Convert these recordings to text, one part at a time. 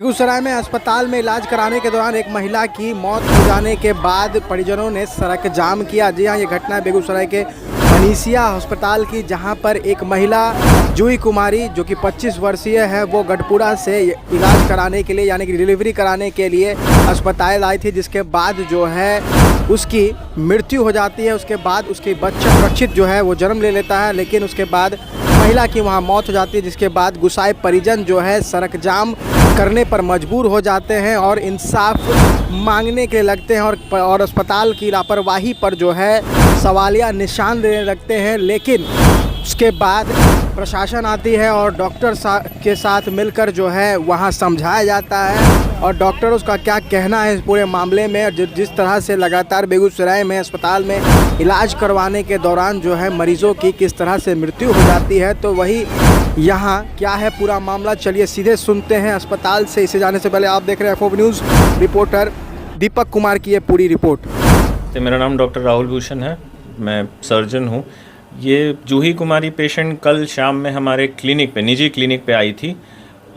बेगूसराय में अस्पताल में इलाज कराने के दौरान एक महिला की मौत हो जाने के बाद परिजनों ने सड़क जाम किया। जी हाँ, ये घटना है बेगूसराय के मनीषिया अस्पताल की, जहां पर एक महिला जूही कुमारी जो कि 25 वर्षीय है, वो गढ़पुरा से इलाज कराने के लिए यानी कि डिलीवरी कराने के लिए अस्पताल आई थी, जिसके बाद जो है उसकी मृत्यु हो जाती है। उसके बाद उसकी बच्चा सुरक्षित जो है वो जन्म ले लेता है, लेकिन उसके बाद महिला की वहां मौत हो जाती है, जिसके बाद गुस्साए परिजन जो है सड़क जाम करने पर मजबूर हो जाते हैं और इंसाफ मांगने के लगते हैं और अस्पताल की लापरवाही पर जो है सवालिया निशान देने लगते हैं। लेकिन उसके बाद प्रशासन आती है और डॉक्टर के साथ मिलकर जो है वहाँ समझाया जाता है और डॉक्टर उसका क्या कहना है इस पूरे मामले में। जिस तरह से लगातार बेगूसराय में अस्पताल में इलाज करवाने के दौरान जो है मरीजों की किस तरह से मृत्यु हो जाती है, तो वही यहाँ क्या है पूरा मामला, चलिए सीधे सुनते हैं अस्पताल से। इसे जाने से पहले आप देख रहे हैं FOB news, reporter Deepak Kumar की ये पूरी रिपोर्ट। तो मेरा नाम डॉक्टर राहुल भूषण है, मैं सर्जन हूँ। ये जूही कुमारी पेशेंट कल शाम में हमारे क्लिनिक पे, निजी क्लिनिक पे आई थी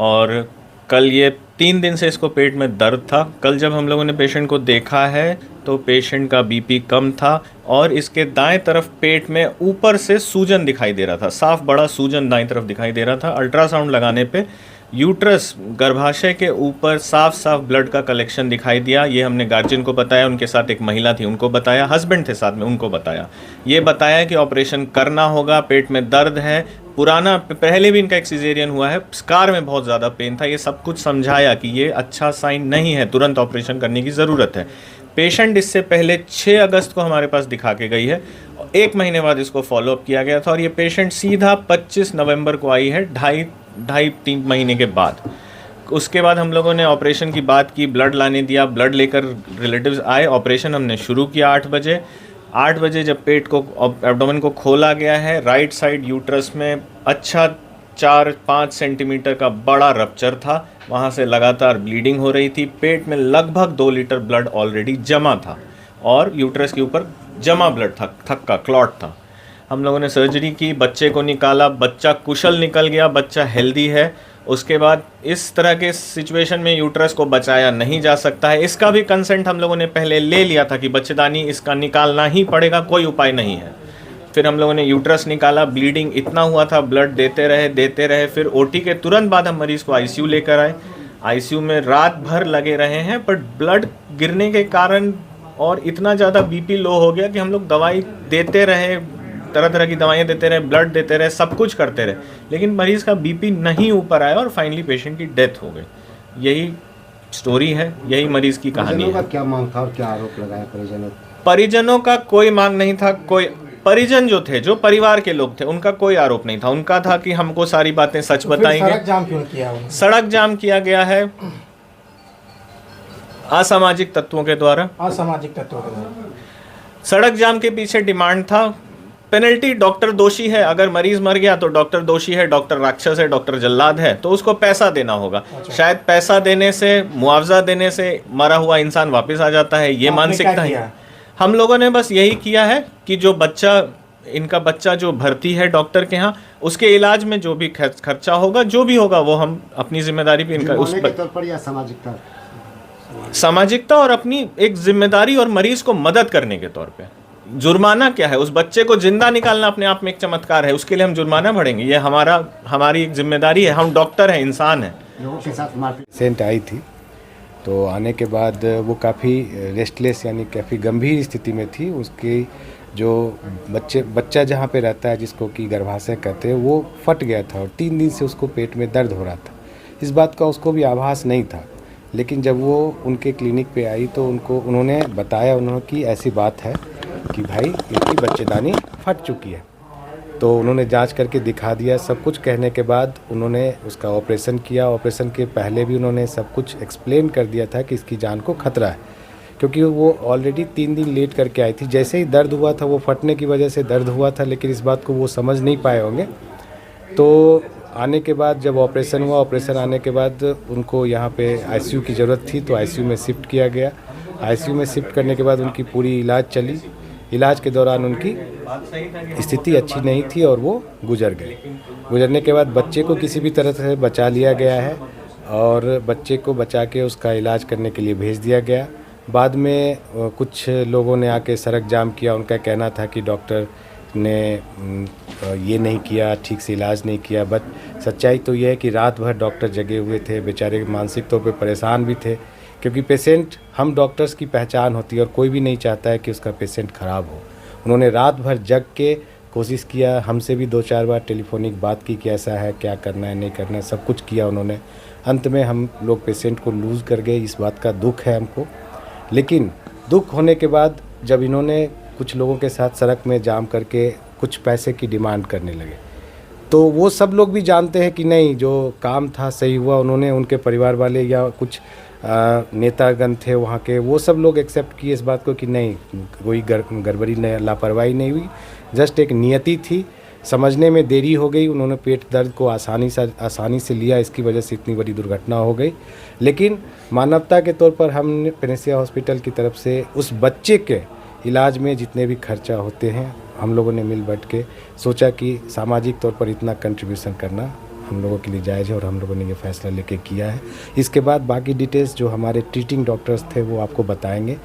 और कल ये 3 दिन से इसको पेट में दर्द था। कल जब हम लोगों ने पेशेंट को देखा है तो पेशेंट का BP कम था और इसके दाएं तरफ पेट में ऊपर से सूजन दिखाई दे रहा था, साफ बड़ा सूजन दाएं तरफ दिखाई दे रहा था। अल्ट्रासाउंड लगाने पे यूट्रस गर्भाशय के ऊपर साफ साफ ब्लड का कलेक्शन दिखाई दिया। ये हमने गार्जियन को बताया, उनके साथ एक महिला थी उनको बताया, हस्बैंड थे साथ में उनको बताया। ये बताया कि ऑपरेशन करना होगा, पेट में दर्द है, पुराना पहले भी इनका एक सिजेरियन हुआ है, स्कार में बहुत ज़्यादा पेन था। ये सब कुछ समझाया कि ये अच्छा साइन नहीं है, तुरंत ऑपरेशन करने की ज़रूरत है। पेशेंट इससे पहले 6 अगस्त को हमारे पास दिखा के गई है, 1 महीने बाद इसको फॉलोअप किया गया था और ये पेशेंट सीधा 25 नवंबर को आई है, ढाई 3 महीने के बाद। उसके बाद हम लोगों ने ऑपरेशन की बात की, ब्लड लाने दिया, ब्लड लेकर रिलेटिव्स आए, ऑपरेशन हमने शुरू किया 8 बजे। 8 बजे जब पेट को एब्डोमेन को खोला गया है, राइट साइड यूट्रस में अच्छा 4-5 सेंटीमीटर का बड़ा रप्चर था, वहाँ से लगातार ब्लीडिंग हो रही थी। पेट में लगभग 2 लीटर ब्लड ऑलरेडी जमा था और यूट्रस के ऊपर जमा ब्लड था, थक्का क्लॉट था। हम लोगों ने सर्जरी की, बच्चे को निकाला, बच्चा कुशल निकल गया, बच्चा हेल्दी है। उसके बाद इस तरह के सिचुएशन में यूट्रस को बचाया नहीं जा सकता है, इसका भी कंसेंट हम लोगों ने पहले ले लिया था कि बच्चेदानी इसका निकालना ही पड़ेगा, कोई उपाय नहीं है। फिर हम लोगों ने यूट्रस निकाला, ब्लीडिंग इतना हुआ था, ब्लड देते रहे। फिर OT के तुरंत बाद हम मरीज़ को ICU लेकर आए। ICU में रात भर लगे रहे हैं, बट ब्लड गिरने के कारण और इतना ज़्यादा BP लो हो गया कि हम लोग दवाई देते रहे, तरह तरह की दवाइयाँ देते रहे, ब्लड देते रहे, सब कुछ करते रहे, लेकिन मरीज़ का BP नहीं ऊपर आया और फाइनली पेशेंट की डेथ हो गई। यही स्टोरी है, यही मरीज़ की कहानी है। क्या मांग था और क्या आरोप लगाया परिजनों? परिजनों का कोई मांग नहीं था, कोई परिजन जो थे, जो परिवार के लोग थे, उनका कोई आरोप नहीं था। उनका था कि हमको सारी बातें सच बताएंगे। सड़क जाम क्यों किया? सड़क जाम किया गया है असामाजिक तत्वों के द्वारा। असामाजिक तत्वों के द्वारा सड़क जाम के पीछे डिमांड था पेनल्टी, डॉक्टर दोषी है, अगर मरीज मर गया तो डॉक्टर दोषी है, डॉक्टर राक्षस है, डॉक्टर जल्लाद है, तो उसको पैसा देना होगा। शायद पैसा देने से, मुआवजा देने से मरा हुआ इंसान वापस आ जाता है, ये मानसिकता है। हम लोगों ने बस यही किया है कि जो बच्चा, इनका बच्चा जो भर्ती है डॉक्टर के यहाँ, उसके इलाज में जो भी खर्चा होगा, जो भी होगा, वो हम अपनी जिम्मेदारी पे इनका उस पर या सामाजिकता और अपनी एक जिम्मेदारी और मरीज को मदद करने के तौर पे। जुर्माना क्या है? उस बच्चे को जिंदा निकालना अपने आप में एक चमत्कार है, उसके लिए हम जुर्माना भरेंगे? ये हमारी एक जिम्मेदारी है, हम डॉक्टर हैं, इंसान हैं। लोगों के साथ पेशेंट आई थी तो आने के बाद वो काफ़ी रेस्टलेस यानी काफ़ी गंभीर स्थिति में थी। उसकी जो बच्चा जहाँ पे रहता है, जिसको कि गर्भाशय कहते हैं, वो फट गया था और 3 दिन से उसको पेट में दर्द हो रहा था। इस बात का उसको भी आभास नहीं था, लेकिन जब वो उनके क्लिनिक पे आई तो उन्होंने बताया कि ऐसी बात है कि भाई इनकी बच्चेदानी फट चुकी है। तो उन्होंने जांच करके दिखा दिया। सब कुछ कहने के बाद उन्होंने उसका ऑपरेशन किया। ऑपरेशन के पहले भी उन्होंने सब कुछ एक्सप्लेन कर दिया था कि इसकी जान को खतरा है, क्योंकि वो ऑलरेडी 3 दिन लेट करके आई थी। जैसे ही दर्द हुआ था, वो फटने की वजह से दर्द हुआ था, लेकिन इस बात को वो समझ नहीं पाए होंगे। तो आने के बाद जब ऑपरेशन हुआ, ऑपरेशन आने के बाद उनको यहाँ पे ICU की ज़रूरत थी, तो ICU में शिफ्ट किया गया। ICU में शिफ्ट करने के बाद उनकी पूरी इलाज चली। इलाज के दौरान उनकी स्थिति अच्छी नहीं थी और वो गुजर गए। गुजरने के बाद बच्चे को किसी भी तरह से बचा लिया गया है और बच्चे को बचा के उसका इलाज करने के लिए भेज दिया गया। बाद में कुछ लोगों ने आके सड़क जाम किया। उनका कहना था कि डॉक्टर ने ये नहीं किया, ठीक से इलाज नहीं किया। बट सच्चाई तो ये है कि रात भर डॉक्टर जगे हुए थे, बेचारे मानसिक तौर पे परेशान भी थे, क्योंकि पेशेंट हम डॉक्टर्स की पहचान होती है और कोई भी नहीं चाहता है कि उसका पेशेंट ख़राब हो। उन्होंने रात भर जग के कोशिश किया, हमसे भी 2-4 बार टेलीफोनिक बात की कि ऐसा है, क्या करना है, नहीं करना है, सब कुछ किया उन्होंने। अंत में हम लोग पेशेंट को लूज़ कर गए, इस बात का दुख है हमको। लेकिन दुख होने के बाद जब इन्होंने कुछ लोगों के साथ सड़क में जाम करके कुछ पैसे की डिमांड करने लगे, तो वो सब लोग भी जानते हैं कि नहीं, जो काम था सही हुआ। उन्होंने, उनके परिवार वाले या कुछ नेतागण थे वहाँ के, वो सब लोग एक्सेप्ट किए इस बात को कि नहीं, कोई गड़बड़ी नहीं, लापरवाही नहीं हुई, जस्ट एक नियति थी। समझने में देरी हो गई, उन्होंने पेट दर्द को आसानी से लिया, इसकी वजह से इतनी बड़ी दुर्घटना हो गई। लेकिन मानवता के तौर पर हमने पेनेसिया हॉस्पिटल की तरफ से उस बच्चे के इलाज में जितने भी खर्चा होते हैं, हम लोगों ने मिल बैठ के सोचा कि सामाजिक तौर पर इतना कंट्रीब्यूशन करना हम लोगों के लिए जायज़ है और हम लोगों ने ये फैसला लेके किया है। इसके बाद बाकी डिटेल्स जो हमारे ट्रीटिंग डॉक्टर्स थे वो आपको बताएंगे।